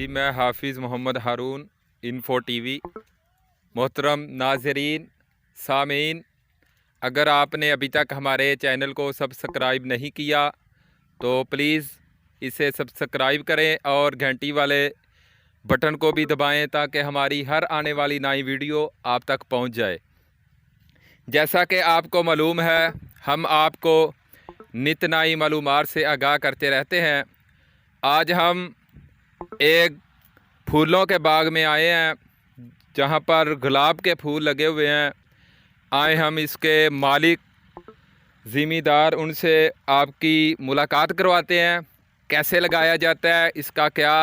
जी मैं हाफिज़ मोहम्मद हारून info TV. मोहतरम नाज़रीन सामीन, अगर आपने अभी तक हमारे चैनल को सब्सक्राइब नहीं किया तो प्लीज़ इसे सब्सक्राइब करें और घंटी वाले बटन को भी दबाएं ताकि हमारी हर आने वाली नई वीडियो आप तक पहुंच जाए। जैसा कि आपको मालूम है, हम आपको नित नई मालूमात से आगाह करते रहते हैं। आज हम एक फूलों के बाग में आए हैं जहां पर गुलाब के फूल लगे हुए हैं। आए हम इसके मालिक ज़िम्मेदार, उनसे आपकी मुलाकात करवाते हैं। कैसे लगाया जाता है, इसका क्या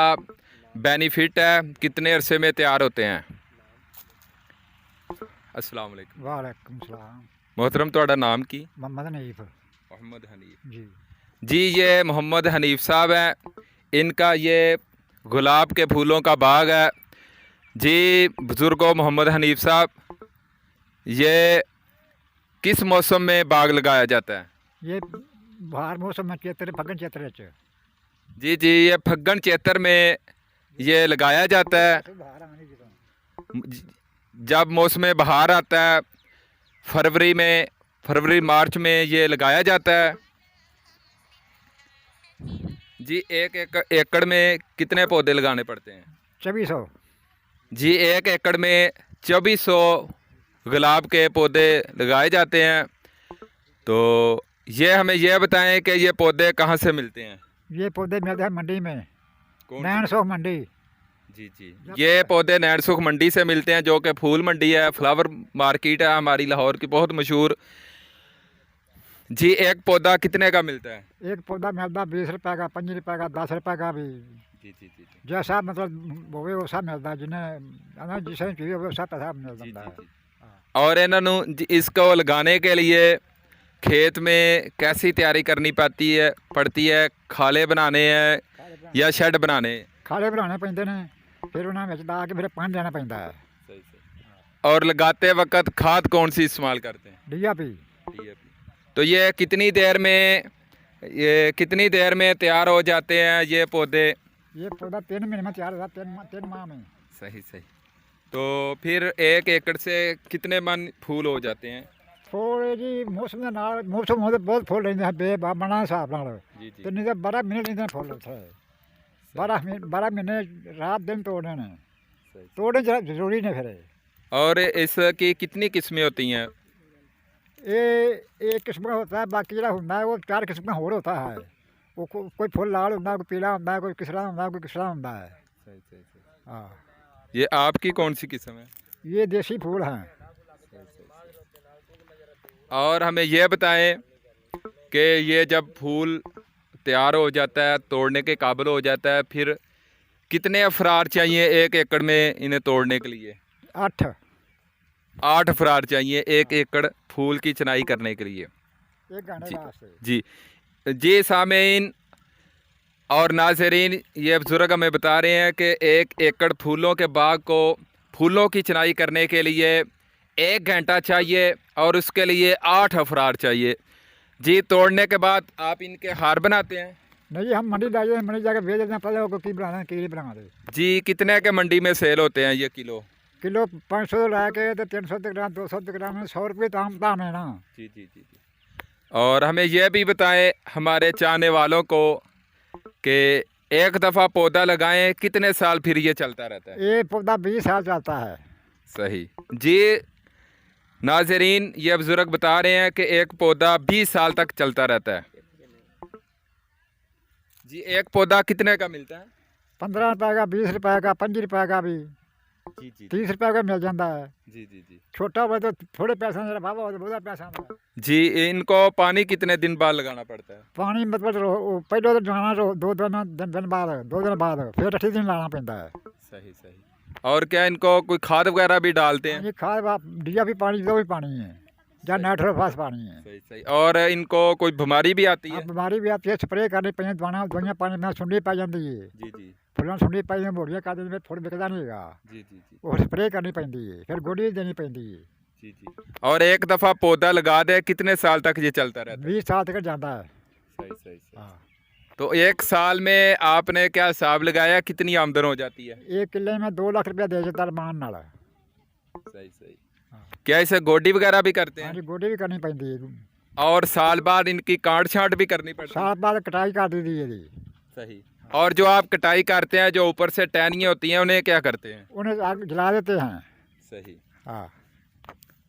बेनिफिट है, कितने अरसे में तैयार होते हैं। अस्सलाम वालेकुम। वालेकुम सलाम। मोहतरम ਤੁਹਾਡਾ नाम की? मोहम्मद हनीफ। मोहम्मद हनीफ जी जी। ये मोहम्मद हनीफ साहब हैं, इनका ये गुलाब के फूलों का बाग है। जी बुज़ुर्गों, मोहम्मद हनीफ साहब, ये किस मौसम में बाग लगाया जाता है? ये बाहर मौसम में चेतर फगन चेतर च जी जी, ये फग्गन चैत्र में ये लगाया जाता है। जब मौसम बहार आता है फरवरी मार्च में ये लगाया जाता है। जी एक एकड़ में कितने पौधे लगाने पड़ते हैं? 2400। जी एक एकड़ में 2400 गुलाब के पौधे लगाए जाते हैं। तो ये हमें यह बताएं कि ये पौधे कहाँ से मिलते हैं? ये पौधे मिलते हैं मंडी में, कौन नैन सुख मंडी। जी जी, ये पौधे नैन सुख मंडी से मिलते हैं, जो कि फूल मंडी है, फ्लावर मार्केट है हमारी लाहौर की बहुत मशहूर। जी एक पौधा कितने का मिलता है? एक पौधा मिलता 20 रुपए का, 5 रुपए का, 10 रुपए का भी। जी जी जी जी जैसा मतलब होवे वैसा मिलता, जिन्हें जिसे चाहिए वैसा पैसा मिल जी जाता है। जी जी। और इन्होंने इसको लगाने के लिए खेत में कैसी तैयारी करनी पड़ती है? खाले बनाने हैं या शेड बनाने? खाले बनाने पैंदे ने, फिर उन्हें विच ला के फिर पानी देना पैंदा है। सही सही। और लगाते वक्त खाद कौन सी इस्तेमाल करते हैं? DAP। तो ये कितनी देर में तैयार हो जाते हैं ये पौधे? ये पौधा 3 महीने में तैयार होता है, 3 माह में। सही सही। तो फिर एक एकड़ से कितने मन फूल हो जाते हैं? फूल जी मौसम के नाल, मौसम होते बहुत फूल लेंदे हैं बेबाना हिसाब नाल। जी जी। ते नहीं तो 12 महीने लेंदे हैं फूल उत्थे। 12 महीने रात दिन तोड़ने ने, तोड़ने जरूरी ने फिर। और इसकी कितनी किस्में होती हैं? ये एक किस्म होता है, बाकी जो होता है वो 4 किस्म का होर होता है। वो कोई फूल लाल होता है, कोई पीला होता है, कोई किसरा होता है, कोई किसरा होता है। सही सही सही। हाँ, ये आपकी कौन सी किस्म है? ये देसी फूल हैं। और हमें यह बताएं कि ये जब फूल तैयार हो जाता है, तोड़ने के काबिल हो जाता है, फिर कितने अफराद चाहिए एक एकड़ में इन्हें तोड़ने के लिए? 8 अफराद चाहिए एक एकड़ फूल की चुनाई करने के लिए। एक घंटे वास्ते। जी जी सामीन और नाज़रीन, ये बुज़ुर्ग हमें बता रहे हैं कि 1 एकड़ फूलों के बाग को फूलों की चुनाई करने के लिए 1 घंटा चाहिए और उसके लिए 8 अफराद चाहिए। जी तोड़ने के बाद आप इनके हार बनाते हैं? नहीं, हम मंडी ला जाते, मंडी जाकर बेच देते हैं, पहले वो की बनाना की बना दे। जी कितने के मंडी में सेल होते हैं ये किलो? किलो 500 ला के तो 300 ग्राम, 200 ग्राम, 100 रुपये दाम है ना। जी जी जी जी। और हमें यह भी बताएं हमारे चाहने वालों को कि एक दफ़ा पौधा लगाएं कितने साल फिर ये चलता रहता है? ये पौधा 20 साल चलता है। सही जी नाज़रीन, ये बुज़ुर्ग बता रहे हैं कि एक पौधा 20 साल तक चलता रहता है। जी एक पौधा कितने का मिलता है? 15 रुपए का, 20 रुपए का, 5 रुपए का भी, जी जी 30 रुपए का मिल जाता है। जी जी जी छोटा हो तो थोड़े पैसा, जरा बाबा हो तो बहुत पैसा आता है। जी। इनको पानी कितने दिन बाद लगाना पड़ता है? पानी मतलब पहले तो जाना 2 दिन बाद, 2 दिन बाद, फिर 8 दिन लाना पैंदा है। सही सही। और क्या इनको कोई खाद वगैरह भी डालते हैं? ये खाद DAP पानी, दो भी पानी है, या नाइट्रोफास पानी है। सही सही। और इनको कोई बीमारी भी आती है? बीमारी भी आती है, स्प्रे करनी पई, दवाइयां पानी में सुंडी पै जाती है। जी जी फुल्लां सुंडी पै जाती, मोड़ियां कर देंगे, फुल बिकदा नहीं है। जी जी जी वो स्प्रे करनी पैंदी है, फिर गोली देनी पैंदी है। जी जी। और एक दफ़ा पौधा लगा दे कितने साल तक ये चलता रहता है? 20 साल तक जाता है। सही सही सही। हाँ। तो एक साल में आपने क्या हिसाब लगाया, कितनी आमदन हो जाती है? एक किले में 2 लाख रुपया दे देता रमान नाल। सही सही। क्या इसे गोडी वगैरह भी करते हाँ हैं? जी, गोडी भी करनी पैंदी है। और साल बाद इनकी काट छांट भी करनी पड़ती है? साल बाद कटाई कर दी थी जी। सही। और जो आप कटाई करते हैं, जो ऊपर से टहनियाँ होती हैं, उन्हें क्या करते हैं? उन्हें आग जला देते हैं। सही हाँ।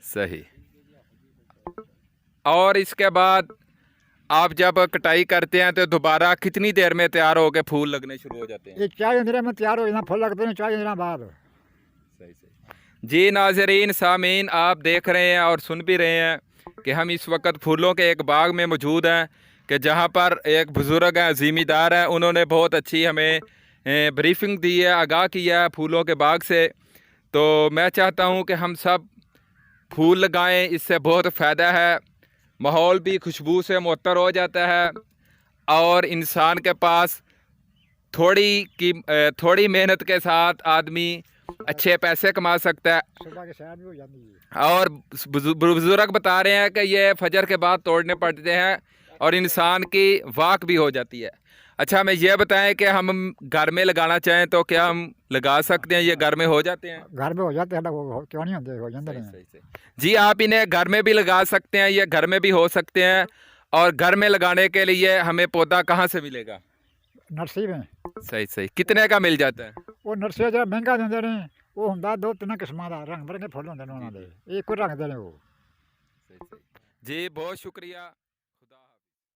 सही। और इसके बाद आप जब कटाई करते हैं तो दोबारा कितनी देर में तैयार होकर फूल लगने शुरू हो जाते हैं? ये 4 दिन में तैयार हो जाना, फूल लगते हैं 4 दिन बाद। सही सही। जी नाज़रीन सामीन, आप देख रहे हैं और सुन भी रहे हैं कि हम इस वक्त फूलों के एक बाग में मौजूद हैं, कि जहां पर एक बुज़ुर्ग हैं, ज़िम्मेदार हैं, उन्होंने बहुत अच्छी हमें ब्रीफिंग दी है, आगाह किया है फूलों के बाग से। तो मैं चाहता हूं कि हम सब फूल लगाएं, इससे बहुत फ़ायदा है, माहौल भी खुशबू से मुअत्तर हो जाता है और इंसान के पास थोड़ी मेहनत के साथ आदमी अच्छे पैसे कमा सकता है। सुबह के सैर भी हो जाती है। और बुजुर्ग बता रहे हैं कि ये फजर के बाद तोड़ने पड़ते हैं और इंसान की वाक भी हो जाती है। अच्छा, हमें ये बताएं कि हम घर में लगाना चाहें तो क्या हम लगा सकते हैं? ये घर में हो जाते हैं? घर में हो जाते हैं, क्यों नहीं होते, हो जाते सही हैं। सही सही। जी, आप इन्हें घर में भी लगा सकते हैं, ये घर में भी हो सकते हैं। और घर में लगाने के लिए हमें पौधा कहाँ से मिलेगा? नर्सरी में। सही सही। कितने का मिल जाता है? वो नर्सरी जरा महंगा देंगे ने, वो होंगे 2-3 किस्मां दा, रंग बिरंगे फुੱਲ ਹੁੰਦੇ ਨੇ ਉਹਨਾਂ ਦੇ, ਇੱਕੋ ਰੰਗ ਦੇ ਨੇ ਉਹ। सही सही। जी बहुत शुक्रिया।